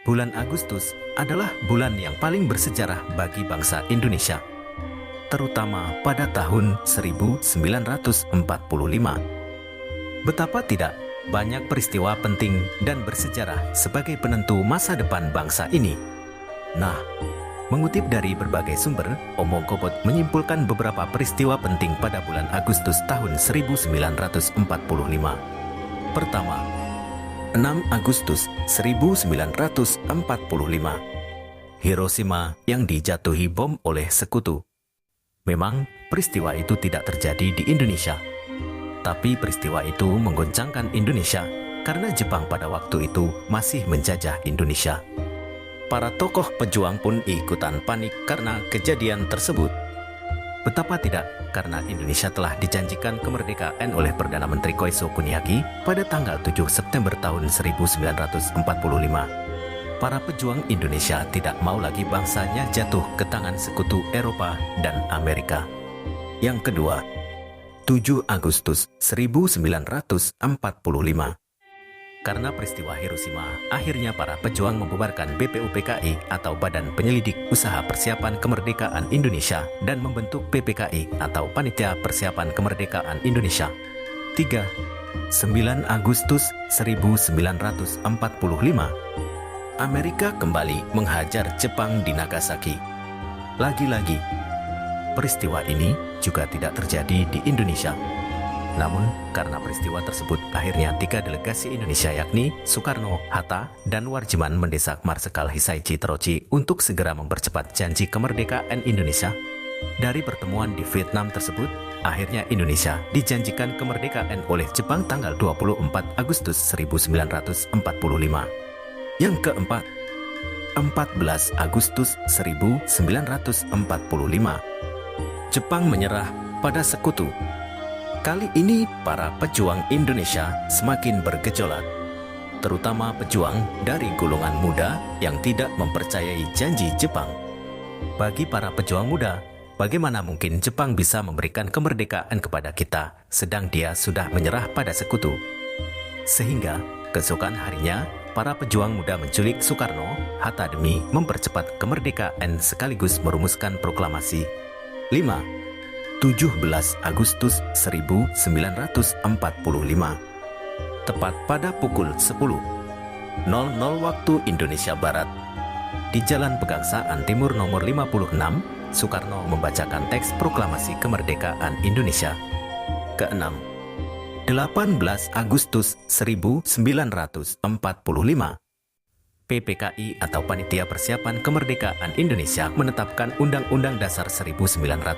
Bulan Agustus adalah bulan yang paling bersejarah bagi bangsa Indonesia, terutama pada tahun 1945. Betapa tidak banyak peristiwa penting dan bersejarah sebagai penentu masa depan bangsa ini. Nah, mengutip dari berbagai sumber, Omong Kobot menyimpulkan beberapa peristiwa penting pada bulan Agustus tahun 1945. Pertama, 6 Agustus 1945. Hiroshima yang dijatuhi bom oleh sekutu. Memang peristiwa itu tidak terjadi di Indonesia, tapi peristiwa itu menggoncangkan Indonesia karena Jepang pada waktu itu masih menjajah Indonesia. Para tokoh pejuang pun ikutan panik karena kejadian tersebut. Betapa tidak, karena Indonesia telah dijanjikan kemerdekaan oleh Perdana Menteri Koiso Kuniaki pada tanggal 7 September tahun 1945. Para pejuang Indonesia tidak mau lagi bangsanya jatuh ke tangan sekutu Eropa dan Amerika. Yang kedua, 7 Agustus 1945. Karena peristiwa Hiroshima, akhirnya para pejuang membubarkan BPUPKI atau Badan Penyelidik Usaha Persiapan Kemerdekaan Indonesia dan membentuk PPKI atau Panitia Persiapan Kemerdekaan Indonesia. 3. 9 Agustus 1945. Amerika kembali menghajar Jepang di Nagasaki. Lagi-lagi, peristiwa ini juga tidak terjadi di Indonesia. Namun, karena peristiwa tersebut, akhirnya 3 delegasi Indonesia yakni Soekarno, Hatta, dan Warjiman mendesak Marsekal Hisaichi Terauchi untuk segera mempercepat janji kemerdekaan Indonesia. Dari pertemuan di Vietnam tersebut, akhirnya Indonesia dijanjikan kemerdekaan oleh Jepang tanggal 24 Agustus 1945. Yang keempat, 14 Agustus 1945. Jepang menyerah pada sekutu. Kali ini para pejuang Indonesia semakin bergejolak, terutama pejuang dari golongan muda yang tidak mempercayai janji Jepang. Bagi para pejuang muda, bagaimana mungkin Jepang bisa memberikan kemerdekaan kepada kita, sedang dia sudah menyerah pada sekutu? Sehingga keesokan harinya, para pejuang muda menculik Soekarno, Hatta demi mempercepat kemerdekaan sekaligus merumuskan proklamasi. 5. 17 Agustus 1945. Tepat pada pukul 10.00 waktu Indonesia Barat, di Jalan Pegangsaan Timur nomor 56, Soekarno membacakan teks proklamasi kemerdekaan Indonesia. Keenam, 18 Agustus 1945. PPKI atau Panitia Persiapan Kemerdekaan Indonesia menetapkan Undang-Undang Dasar 1945.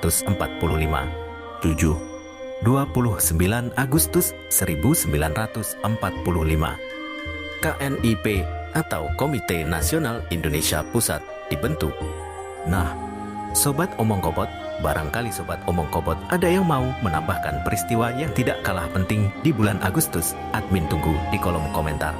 7. 29 Agustus 1945. KNIP atau Komite Nasional Indonesia Pusat dibentuk. Nah, Sobat Omong Kobot, barangkali Sobat Omong Kobot ada yang mau menambahkan peristiwa yang tidak kalah penting di bulan Agustus. Admin tunggu di kolom komentar.